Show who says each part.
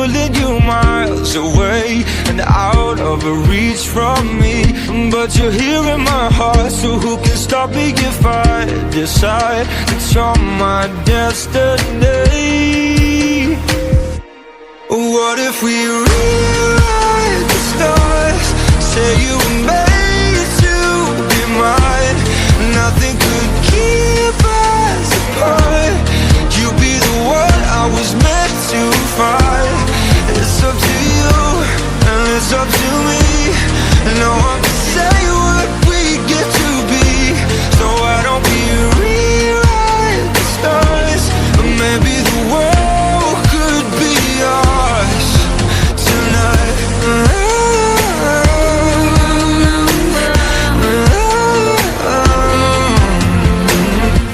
Speaker 1: pulling you miles away and out of reach from me. But you're here in my heart, so who can stop me if I decide that you're my destiny? What if we rewrite the stars? Say you